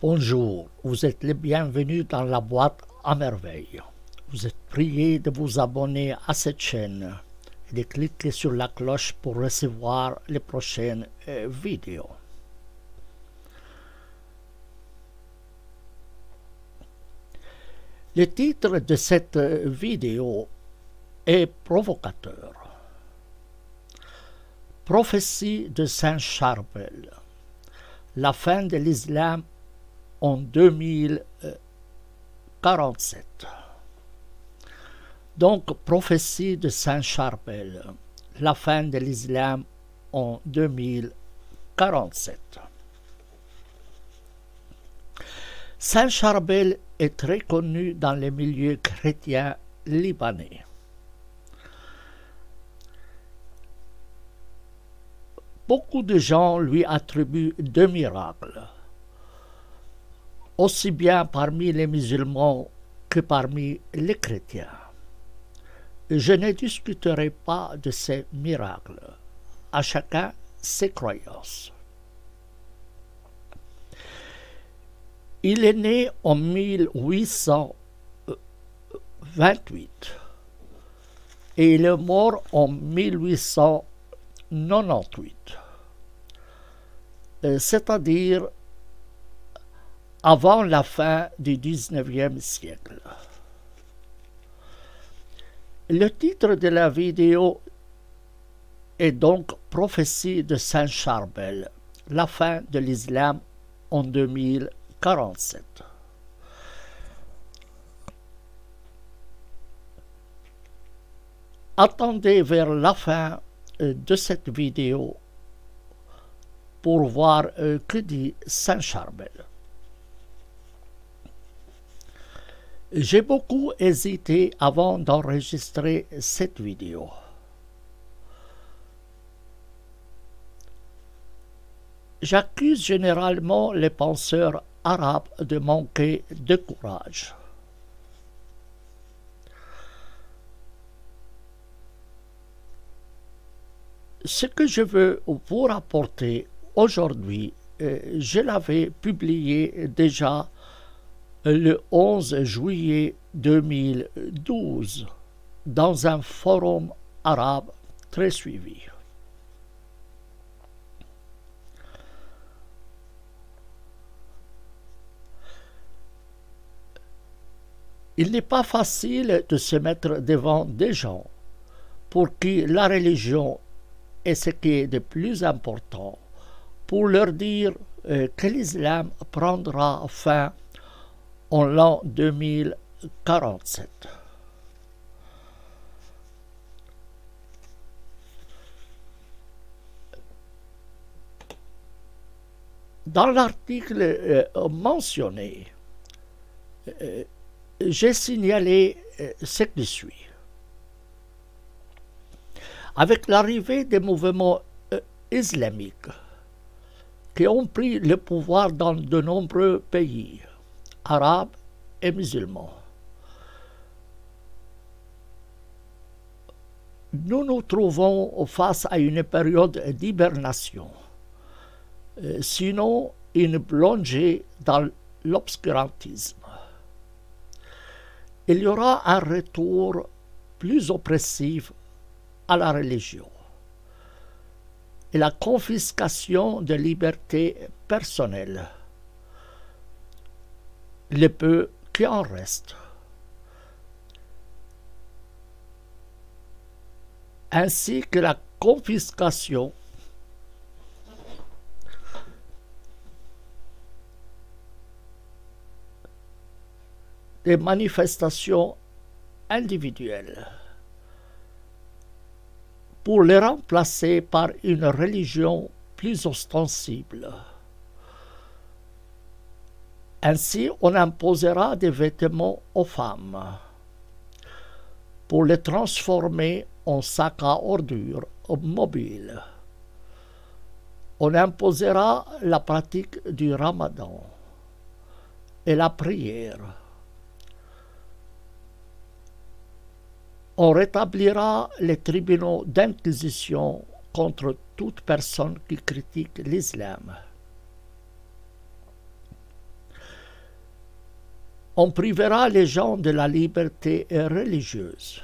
Bonjour, vous êtes les bienvenus dans la boîte à merveille. Vous êtes priés de vous abonner à cette chaîne et de cliquer sur la cloche pour recevoir les prochaines vidéos. Le titre de cette vidéo est provocateur. Prophétie de Saint Charbel. La fin de l'islam en 2047. Donc, prophétie de Saint Charbel, la fin de l'islam en 2047. Saint Charbel est très connu dans les milieux chrétiens libanais. Beaucoup de gens lui attribuent deux miracles, aussi bien parmi les musulmans que parmi les chrétiens. Je ne discuterai pas de ces miracles, à chacun ses croyances. Il est né en 1828 et il est mort en 1898, c'est-à-dire avant la fin du XIXe siècle. Le titre de la vidéo est donc Prophétie de Saint Charbel, la fin de l'islam en 2047. Attendez vers la fin de cette vidéo pour voir que dit Saint Charbel. J'ai beaucoup hésité avant d'enregistrer cette vidéo. J'accuse généralement les penseurs arabes de manquer de courage. Ce que je veux vous rapporter aujourd'hui, je l'avais publié déjà le 11 juillet 2012 dans un forum arabe très suivi. Il n'est pas facile de se mettre devant des gens pour qui la religion est ce qui est de plus important, pour leur dire que l'islam prendra fin en l'an 2047. Dans l'article mentionné, j'ai signalé ce qui suit. Avec l'arrivée des mouvements islamiques qui ont pris le pouvoir dans de nombreux pays, arabes et musulmans, nous nous trouvons face à une période d'hibernation, sinon une plongée dans l'obscurantisme. Il y aura un retour plus oppressif à la religion et la confiscation de libertés personnelles, le peu qui en reste, ainsi que la confiscation des manifestations individuelles pour les remplacer par une religion plus ostensible. Ainsi, on imposera des vêtements aux femmes pour les transformer en sacs à ordures mobiles. On imposera la pratique du ramadan et la prière. On rétablira les tribunaux d'inquisition contre toute personne qui critique l'islam. On privera les gens de la liberté religieuse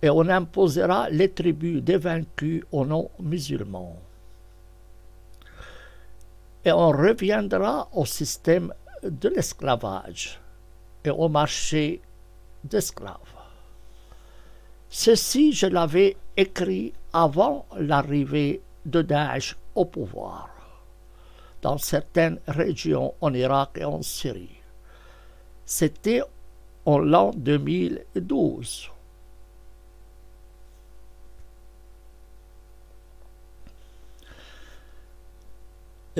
et on imposera les tribus des vaincus aux non-musulmans. Et on reviendra au système de l'esclavage et au marché d'esclaves. Ceci, je l'avais écrit avant l'arrivée de Daesh au pouvoir, dans certaines régions en Irak et en Syrie. C'était en l'an 2012.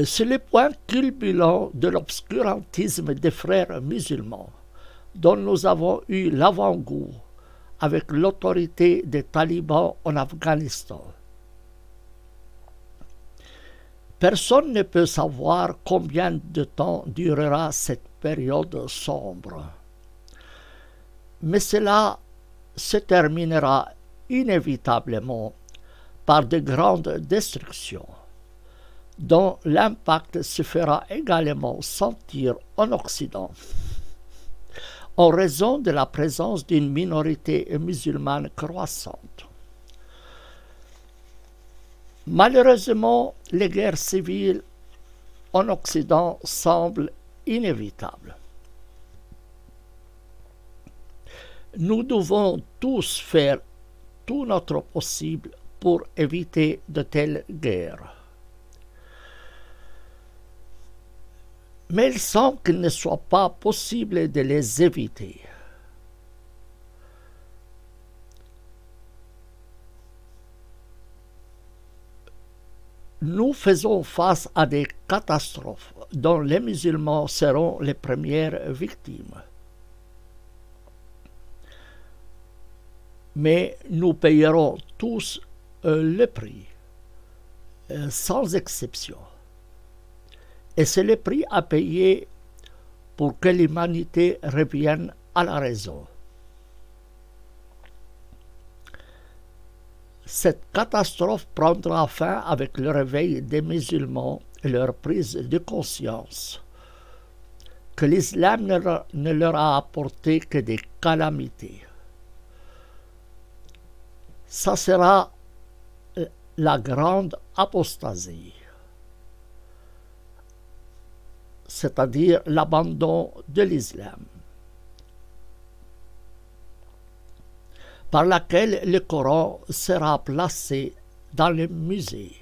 C'est le point culminant de l'obscurantisme des frères musulmans, dont nous avons eu l'avant-goût avec l'autorité des talibans en Afghanistan. Personne ne peut savoir combien de temps durera cette période sombre. Mais cela se terminera inévitablement par de grandes destructions, dont l'impact se fera également sentir en Occident, en raison de la présence d'une minorité musulmane croissante. Malheureusement, les guerres civiles en Occident semblent inévitables. Nous devons tous faire tout notre possible pour éviter de telles guerres. Mais il semble qu'il ne soit pas possible de les éviter. Nous faisons face à des catastrophes dont les musulmans seront les premières victimes. Mais nous payerons tous le prix, sans exception. Et c'est le prix à payer pour que l'humanité revienne à la raison. Cette catastrophe prendra fin avec le réveil des musulmans et leur prise de conscience que l'islam ne leur a apporté que des calamités. Ça sera la grande apostasie, c'est-à-dire l'abandon de l'islam, par laquelle le Coran sera placé dans les musées,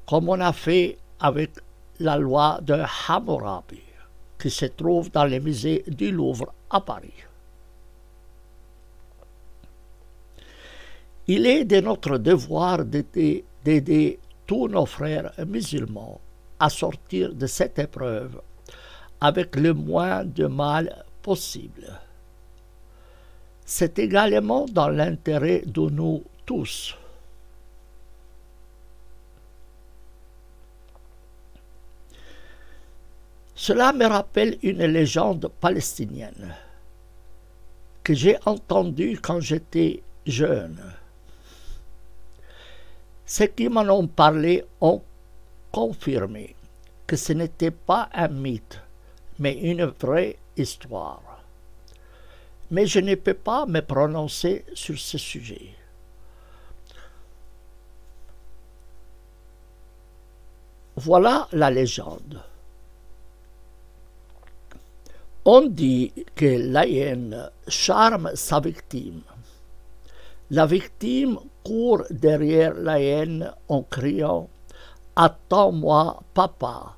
comme on a fait avec la loi de Hammurabi, qui se trouve dans les musées du Louvre à Paris. Il est de notre devoir d'aider tous nos frères musulmans à sortir de cette épreuve avec le moins de mal possible. C'est également dans l'intérêt de nous tous. Cela me rappelle une légende palestinienne que j'ai entendue quand j'étais jeune. Ceux qui m'en ont parlé ont confirmé que ce n'était pas un mythe, mais une vraie histoire. Mais je ne peux pas me prononcer sur ce sujet. Voilà la légende. On dit que la hyène charme sa victime. La victime court derrière la hyène en criant « Attends-moi, papa ».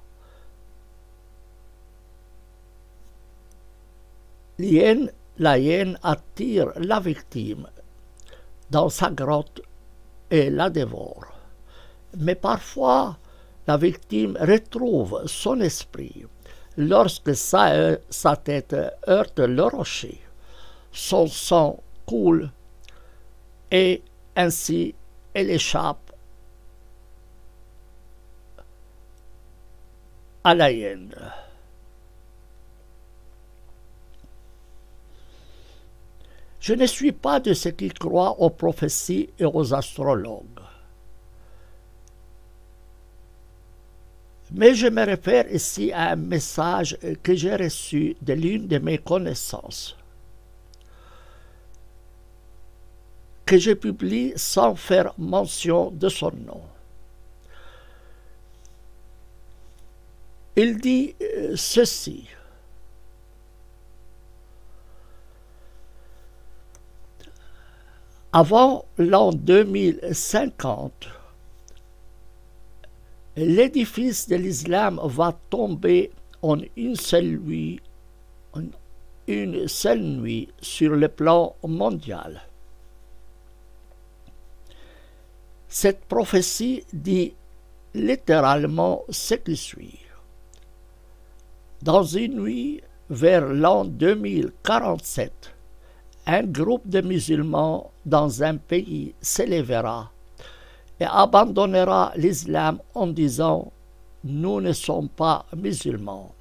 La hyène attire la victime dans sa grotte et la dévore. Mais parfois, la victime retrouve son esprit lorsque sa tête heurte le rocher. Son sang coule et ainsi elle échappe à la hyène. Je ne suis pas de ceux qui croient aux prophéties et aux astrologues. Mais je me réfère ici à un message que j'ai reçu de l'une de mes connaissances, que je publie sans faire mention de son nom. Il dit ceci. Avant l'an 2050, l'édifice de l'islam va tomber en une seule nuit sur le plan mondial. Cette prophétie dit littéralement ce qui suit. Dans une nuit, vers l'an 2047, un groupe de musulmans dans un pays s'élèvera et abandonnera l'islam en disant « Nous ne sommes pas musulmans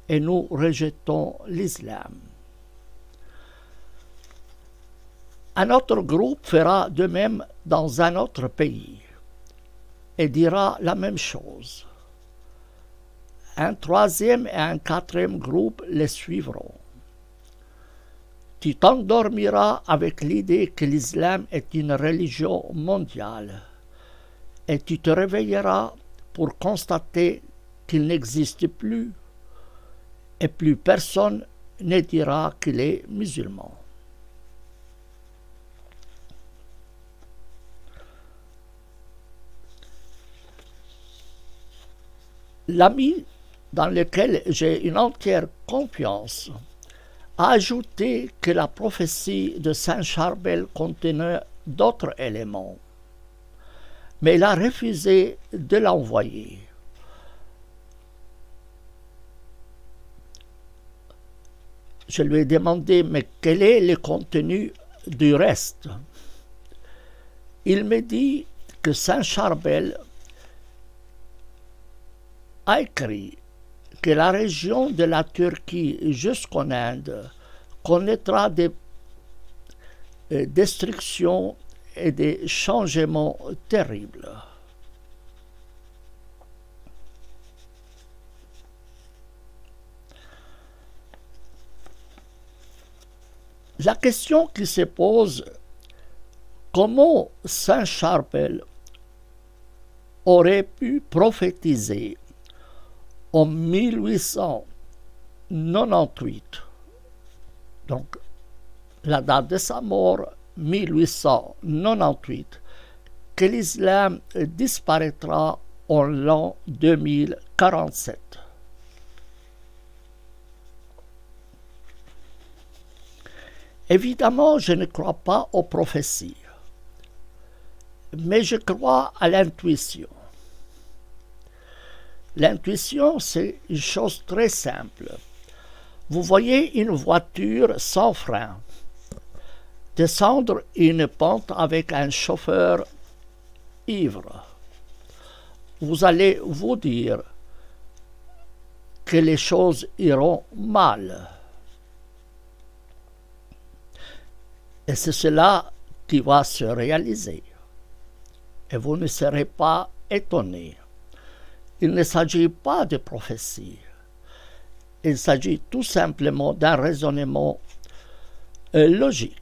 et nous rejetons l'islam ». Un autre groupe fera de même dans un autre pays et dira la même chose. Un troisième et un quatrième groupe les suivront. Tu t'endormiras avec l'idée que l'islam est une religion mondiale et tu te réveilleras pour constater qu'il n'existe plus et plus personne ne dira qu'il est musulman. L'ami dans lequel j'ai une entière confiance a ajouté que la prophétie de Saint Charbel contenait d'autres éléments, mais il a refusé de l'envoyer. Je lui ai demandé, mais quel est le contenu du reste? Il me dit que Saint Charbel a écrit que la région de la Turquie jusqu'en Inde connaîtra des destructions et des changements terribles. La question qui se pose, comment Saint Charbel aurait pu prophétiser en 1898, donc la date de sa mort, 1898, que l'islam disparaîtra en l'an 2047. Évidemment, je ne crois pas aux prophéties, mais je crois à l'intuition. L'intuition, c'est une chose très simple. Vous voyez une voiture sans frein descendre une pente avec un chauffeur ivre. Vous allez vous dire que les choses iront mal. Et c'est cela qui va se réaliser. Et vous ne serez pas étonné. Il ne s'agit pas de prophétie. Il s'agit tout simplement d'un raisonnement logique.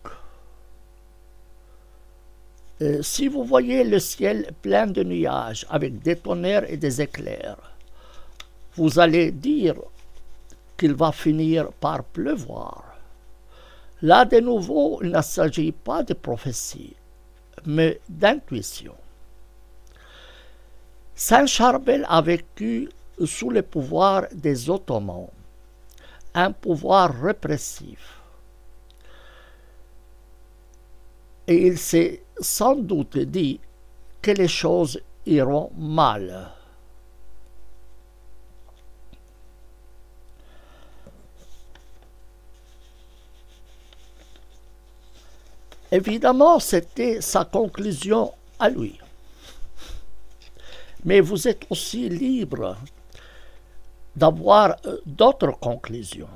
Si vous voyez le ciel plein de nuages avec des tonnerres et des éclairs, vous allez dire qu'il va finir par pleuvoir. Là, de nouveau, il ne s'agit pas de prophétie, mais d'intuition. Saint Charbel a vécu sous le pouvoir des Ottomans, un pouvoir répressif. Et il s'est sans doute dit que les choses iront mal. Évidemment, c'était sa conclusion à lui. Mais vous êtes aussi libre d'avoir d'autres conclusions.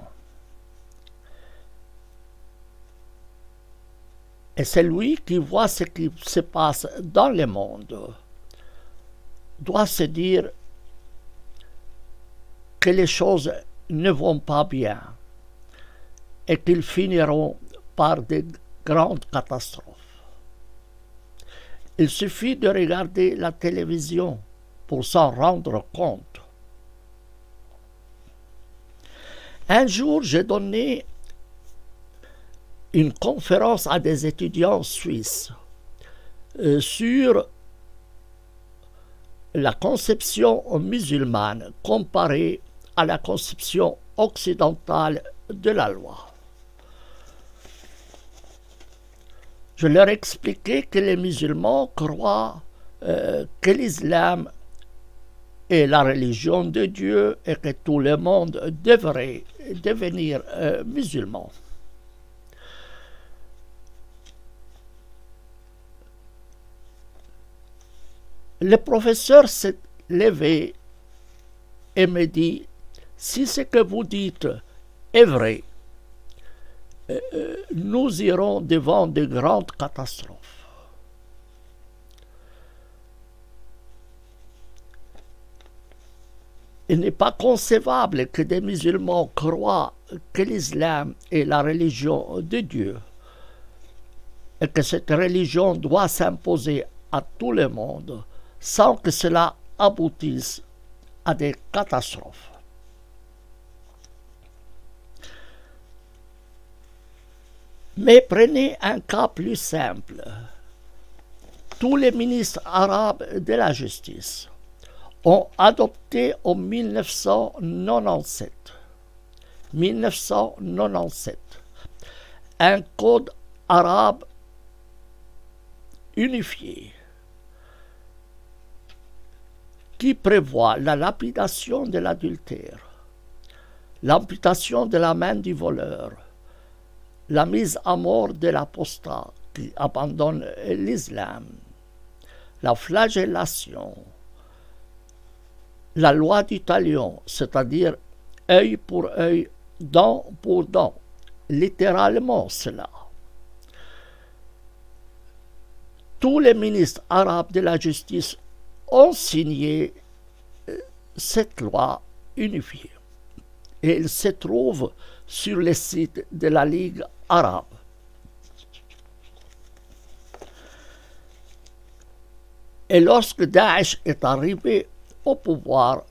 Et celui qui voit ce qui se passe dans le monde doit se dire que les choses ne vont pas bien et qu'ils finiront par de grandes catastrophes. Il suffit de regarder la télévision pour s'en rendre compte. Un jour, j'ai donné une conférence à des étudiants suisses sur la conception musulmane comparée à la conception occidentale de la loi. Je leur expliquais que les musulmans croient que l'islam est la religion de Dieu et que tout le monde devrait devenir musulman. Le professeur s'est levé et me dit, si ce que vous dites est vrai, nous irons devant de grandes catastrophes. Il n'est pas concevable que des musulmans croient que l'islam est la religion de Dieu et que cette religion doit s'imposer à tout le monde sans que cela aboutisse à des catastrophes. Mais prenez un cas plus simple. Tous les ministres arabes de la justice ont adopté en 1997 un code arabe unifié qui prévoit la lapidation de l'adultère, l'amputation de la main du voleur, la mise à mort de l'apostat qui abandonne l'islam, la flagellation, la loi du talion, c'est-à-dire œil pour œil, dent pour dent, littéralement cela. Tous les ministres arabes de la justice ont signé cette loi unifiée et il se trouve sur le site de la Ligue arabe. Et lorsque Daesh est arrivé au pouvoir,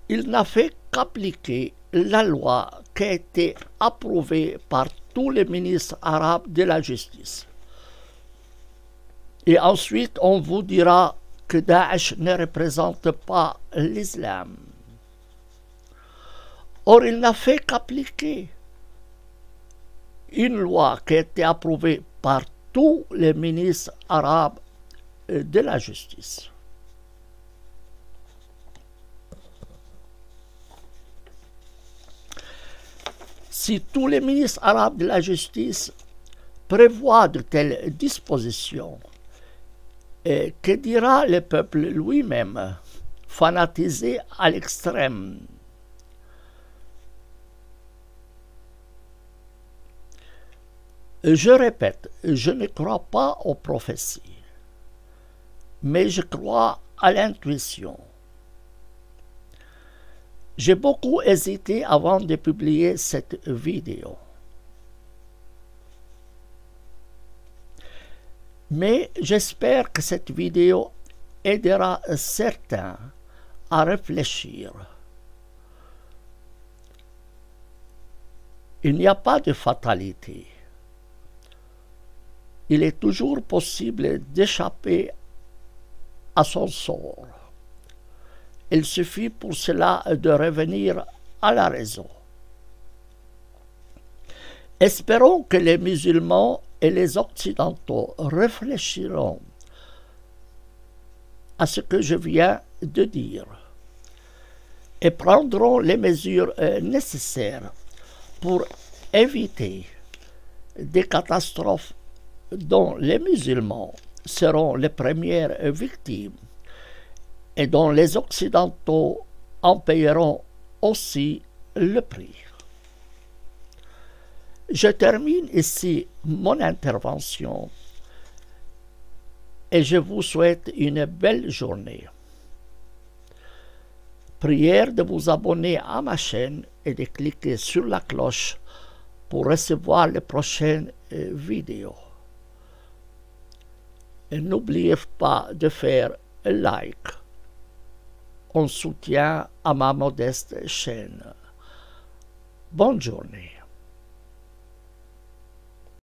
il n'a fait qu'appliquer la loi qui a été approuvée par tous les ministres arabes de la justice. Et ensuite, on vous dira que Daesh ne représente pas l'islam. Or, il n'a fait qu'appliquer une loi qui a été approuvée par tous les ministres arabes de la justice. Si tous les ministres arabes de la justice prévoient de telles dispositions, que dira le peuple lui-même, fanatisé à l'extrême? Je répète, je ne crois pas aux prophéties, mais je crois à l'intuition. J'ai beaucoup hésité avant de publier cette vidéo. Mais j'espère que cette vidéo aidera certains à réfléchir. Il n'y a pas de fatalité. Il est toujours possible d'échapper à son sort. Il suffit pour cela de revenir à la raison. Espérons que les musulmans et les occidentaux réfléchiront à ce que je viens de dire et prendront les mesures nécessaires pour éviter des catastrophes dont les musulmans seront les premières victimes et dont les occidentaux en payeront aussi le prix. Je termine ici mon intervention et je vous souhaite une belle journée. Prière de vous abonner à ma chaîne et de cliquer sur la cloche pour recevoir les prochaines vidéos. Et n'oubliez pas de faire un like en soutien à ma modeste chaîne. Bonne journée.